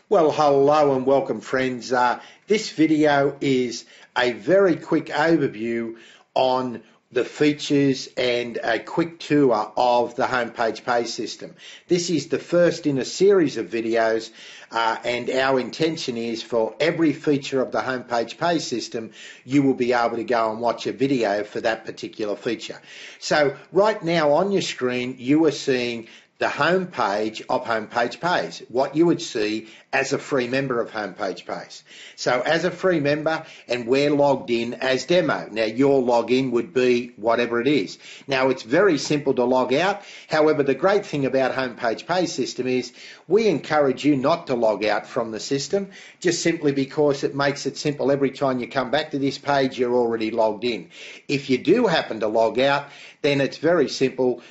Well, hello and welcome, friends. This video is a very quick overview on the features and a quick tour of the homepage pay system. This is the first in a series of videos, and our intention is for every feature of the homepage pay system, you will be able to go and watch a video for that particular feature. So right now on your screen, you are seeing the homepage of Homepage Pays, what you would see as a free member of Homepage Pays. So as a free member, and we're logged in as demo. Now your login would be whatever it is. Now it's very simple to log out. However, the great thing about Homepage Pay system is we encourage you not to log out from the system, just simply because it makes it simple. Every time you come back to this page, you're already logged in. If you do happen to log out, then it's very simple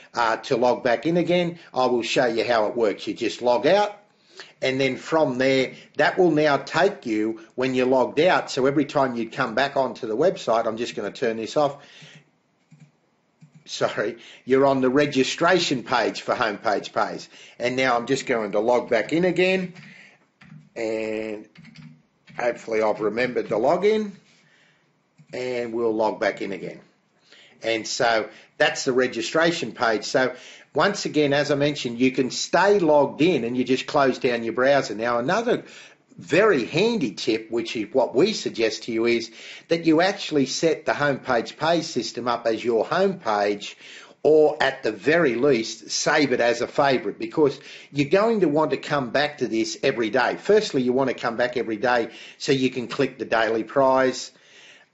to log back in again. I will show you how it works. You just log out, and then from there, that will now take you when you're logged out. So every time you come back onto the website, I'm just going to turn this off. Sorry, you're on the registration page for Homepage Pays. And now I'm just going to log back in again, and hopefully I've remembered the login, and we'll log back in again. And so that's the registration page. So once again, as I mentioned, you can stay logged in and you just close down your browser. Now another very handy tip, which is what we suggest to you, is that you actually set the Homepage Pay system up as your homepage, or at the very least save it as a favorite, because you're going to want to come back to this every day. Firstly, you want to come back every day so you can click the daily prize,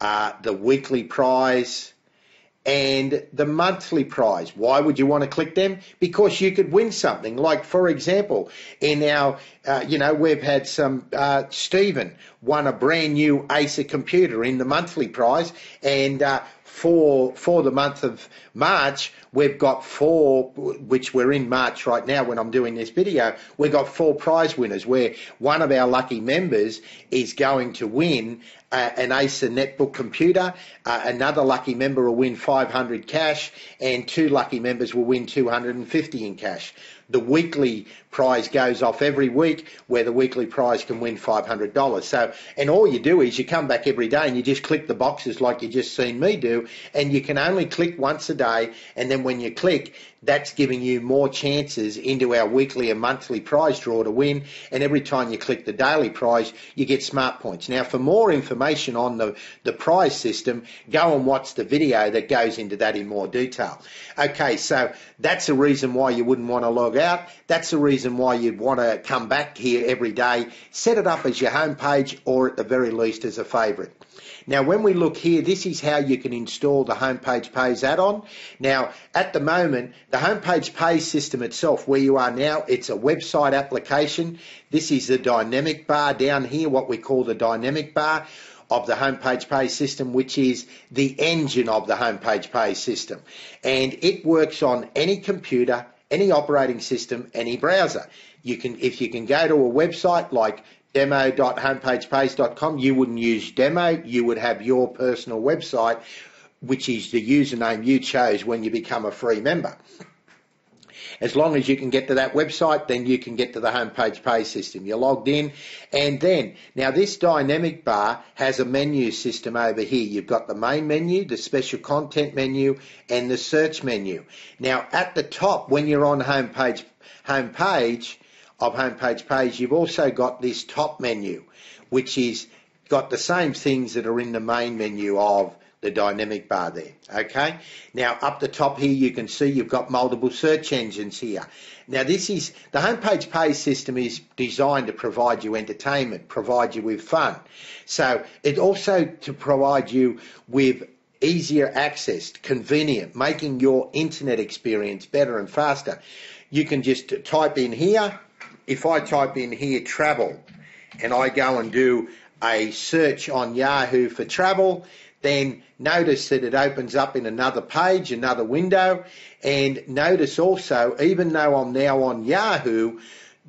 the weekly prize, and the monthly prize. Why would you want to click them? Because you could win something. Like, for example, in our, we've had some, Stephen won a brand new Acer computer in the monthly prize, and for the month of March, we've got 4, which we're in March right now when I'm doing this video, we've got 4 prize winners, where one of our lucky members is going to win an Acer netbook computer, another lucky member will win 500 cash, and 2 lucky members will win 250 in cash. The weekly prize goes off every week, where the weekly prize can win $500. So, and all you do is you come back every day and you just click the boxes like you just seen me do, and you can only click once a day, and then when you click, that's giving you more chances into our weekly and monthly prize draw to win, and every time you click the daily prize, you get smart points. Now, for more information on the prize system, go and watch the video that goes into that in more detail. Okay, so that's a reason why you wouldn't want to log out. That's the reason why you'd want to come back here every day. Set it up as your home page, or at the very least as a favorite. Now, when we look here, this is how you can install the Homepage Pays add-on. Now, at the moment, the Homepage Pay system itself, where you are now, it's a website application. This is the dynamic bar down here, what we call the dynamic bar of the Homepage Pay system, which is the engine of the Homepage Pay system. And it works on any computer, any operating system, any browser. If you can go to a website like demo.homepagepays.com, you wouldn't use demo, you would have your personal website, which is the username you chose when you become a free member. As long as you can get to that website, then you can get to the Homepage Pay system. You're logged in, and then, now this dynamic bar has a menu system over here. You've got the main menu, the special content menu, and the search menu. Now, at the top, when you're on homepage of Homepage Pays, you've also got this top menu, which is got the same things that are in the main menu of the dynamic bar there. Okay, now up the top here, you can see you've got multiple search engines here. Now, this is the Homepage Pay system is designed to provide you entertainment, provide you with fun. So it also to provide you with easier access, convenient, making your internet experience better and faster. You can just type in here. If I type in here travel, and I go and do a search on Yahoo for travel, then notice that it opens up in another page, another window, and notice also, even though I'm now on Yahoo,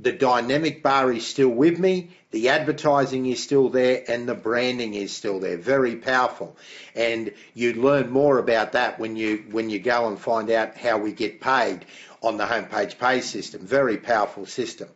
the dynamic bar is still with me, the advertising is still there, and the branding is still there. Very powerful. And you learn more about that when you go and find out how we get paid on the Homepage Pay system. Very powerful system.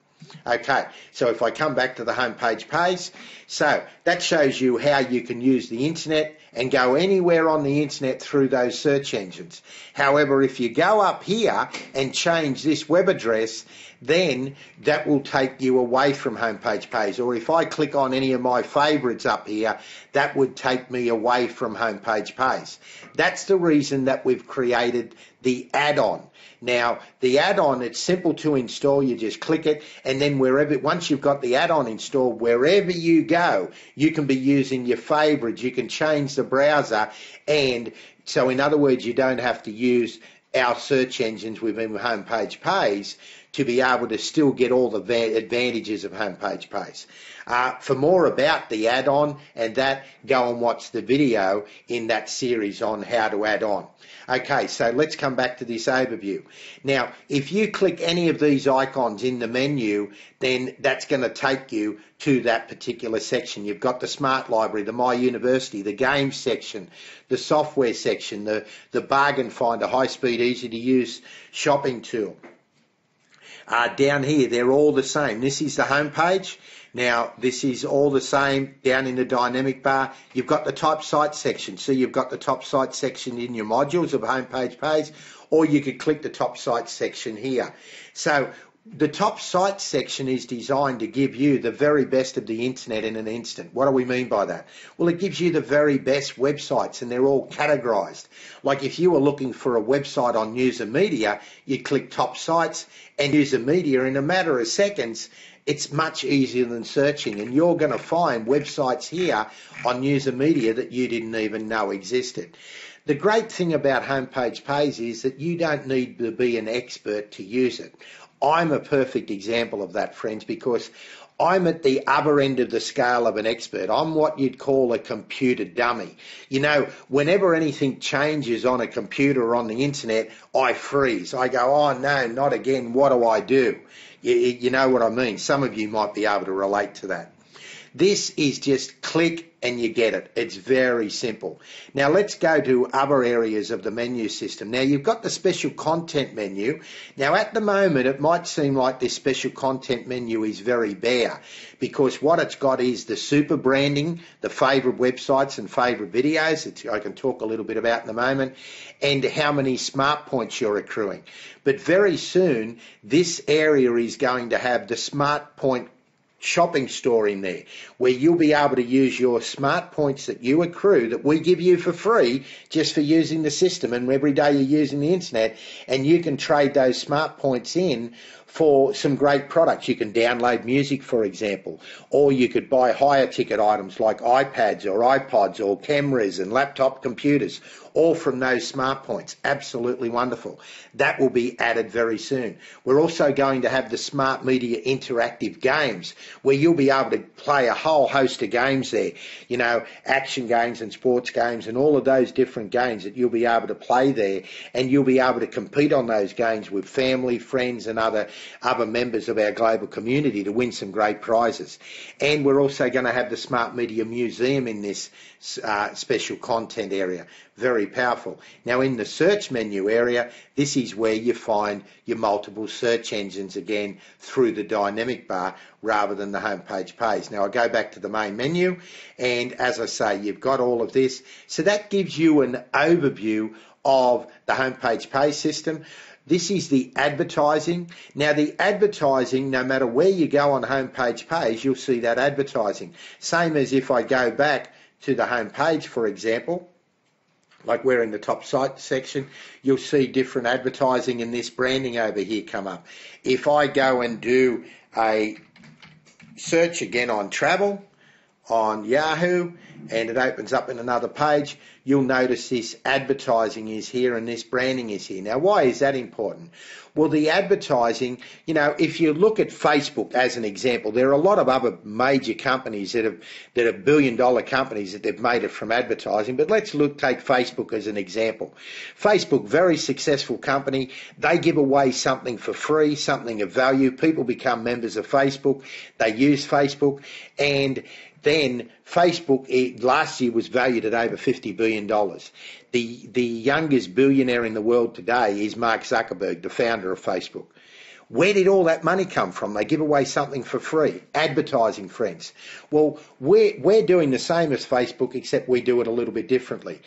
Okay, so if I come back to the homepage page, so that shows you how you can use the internet and go anywhere on the internet through those search engines. However, if you go up here and change this web address, then that will take you away from homepage page. Or if I click on any of my favorites up here, that would take me away from homepage page. That's the reason that we've created the add-on. Now, the add-on, it's simple to install. You just click it, and then once you've got the add-on installed, wherever you go, you can be using your favorites. You can change the browser, and so in other words, you don't have to use our search engines within homepage page to be able to still get all the advantages of homepage page. For more about the add-on and that, go and watch the video in that series on how to add on. Okay, so let's come back to this overview. Now, if you click any of these icons in the menu, then that's going to take you to that particular section. You've got the Smart Library, the My University, the Games section, the Software section, the Bargain Finder, high-speed, easy-to-use shopping tool. Down here, they're all the same. This is the home page. Now, this is all the same. Down in the dynamic bar, you've got the top site section. So you've got the top site section in your modules of homepage page, or you could click the top site section here. So the top site section is designed to give you the very best of the internet in an instant. What do we mean by that? Well, it gives you the very best websites, and they're all categorized. Like if you were looking for a website on news and media, you click top sites and news and media. In a matter of seconds, it's much easier than searching, and you're going to find websites here on news and media that you didn't even know existed. The great thing about homepage page is that you don't need to be an expert to use it. I'm a perfect example of that, friends, because I'm at the other end of the scale of an expert. I'm what you'd call a computer dummy. You know, whenever anything changes on a computer or on the internet, I freeze. I go, oh no, not again, what do I do? You know what I mean? Some of you might be able to relate to that. This is just click and you get it. It's very simple. Now let's go to other areas of the menu system. Now you've got the special content menu. Now at the moment it might seem like this special content menu is very bare, because what it's got is the super branding, the favourite websites and favourite videos, which I can talk a little bit about in a moment, and how many smart points you're accruing. But very soon this area is going to have the smart point shopping store in there, where you'll be able to use your smart points that you accrue, that we give you for free just for using the system, and every day you're using the internet, and you can trade those smart points in for some great products. You can download music, for example, or you could buy higher ticket items like iPads or iPods or cameras and laptop computers, all from those smart points. Absolutely wonderful. That will be added very soon. We're also going to have the Smart Media interactive games, where you'll be able to play a whole host of games there, you know, action games and sports games and all of those different games that you'll be able to play there, and you'll be able to compete on those games with family, friends and other members of our global community to win some great prizes. And we're also going to have the Smart Media Museum in this special content area. Very powerful. Now in the search menu area, this is where you find your multiple search engines again through the dynamic bar rather than the homepage page. Now I go back to the main menu, and as I say, you've got all of this. So that gives you an overview of the homepage page system. This is the advertising. Now the advertising, no matter where you go on homepage page, you'll see that advertising. Same as if I go back to the home page, for example, like we're in the top site section, you'll see different advertising in this branding over here come up. If I go and do a search again on travel on Yahoo, and it opens up in another page, you'll notice this advertising is here and this branding is here. Now, why is that important? Well, the advertising, you know, if you look at Facebook as an example, there are a lot of other major companies that are billion-dollar companies that they've made it from advertising, but let's take Facebook as an example. Facebook, very successful company. They give away something for free, something of value. People become members of Facebook. They use Facebook, and then Facebook last year was valued at over $50 billion. The youngest billionaire in the world today is Mark Zuckerberg, the founder of Facebook. Where did all that money come from? They give away something for free. Advertising, friends. Well, we're doing the same as Facebook, except we do it a little bit differently.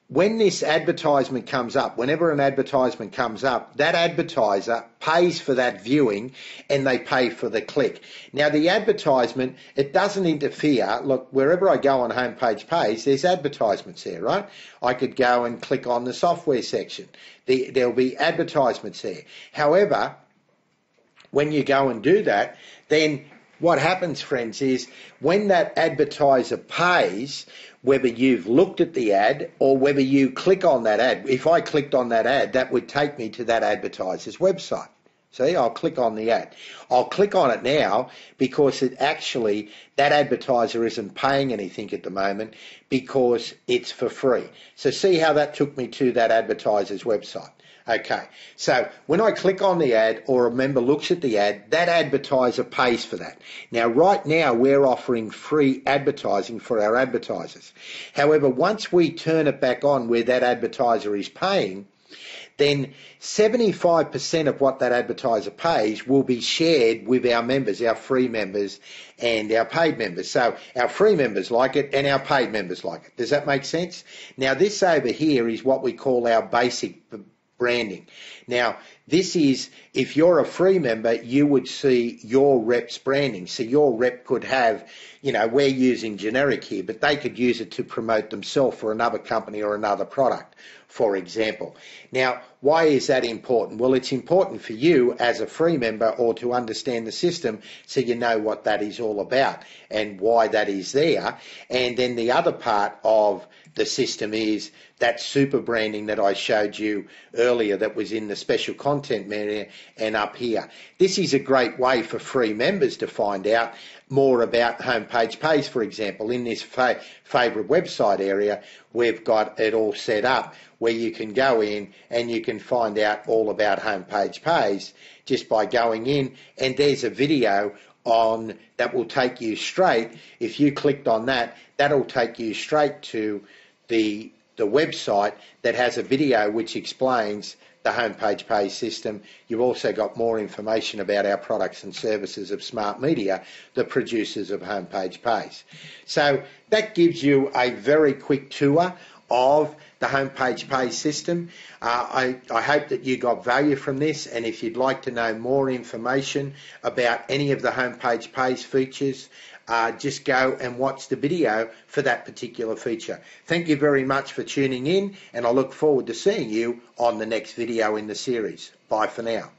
When this advertisement comes up, whenever an advertisement comes up, that advertiser pays for that viewing and they pay for the click. Now, the advertisement, it doesn't interfere. Look, wherever I go on Homepage Pays, there's advertisements there, right? I could go and click on the software section. There'll be advertisements there. However, when you go and do that, then what happens, friends, is when that advertiser pays, whether you've looked at the ad or whether you click on that ad, if I clicked on that ad, that would take me to that advertiser's website. See, I'll click on the ad. I'll click on it now because that advertiser isn't paying anything at the moment because it's for free. So see how that took me to that advertiser's website. Okay, so when I click on the ad or a member looks at the ad, that advertiser pays for that. Now, right now, we're offering free advertising for our advertisers. However, once we turn it back on where that advertiser is paying, then 75% of what that advertiser pays will be shared with our members, our free members and our paid members. So our free members like it and our paid members like it. Does that make sense? Now, this over here is what we call our basic branding. Now, this is, if you're a free member, you would see your rep's branding. So your rep could have, we're using generic here, but they could use it to promote themselves for another company or another product, for example. Now, why is that important? Well, it's important for you as a free member or to understand the system so you know what that is all about and why that is there. And then the other part of the system is that super branding that I showed you earlier that was in the special content menu and up here. This is a great way for free members to find out more about Homepage Pays, for example. In this favourite website area, we've got it all set up where you can go in and you can find out all about Homepage Pays just by going in, and there's a video on that will take you straight. If you clicked on that, that'll take you straight to the website that has a video which explains the Homepage Pay system. You've also got more information about our products and services of Smart Media, the producers of Homepage Pays. So that gives you a very quick tour of the Homepage Pay system. I hope that you got value from this, and if you'd like to know more information about any of the Homepage Pays features, just go and watch the video for that particular feature. Thank you very much for tuning in, and I look forward to seeing you on the next video in the series. Bye for now.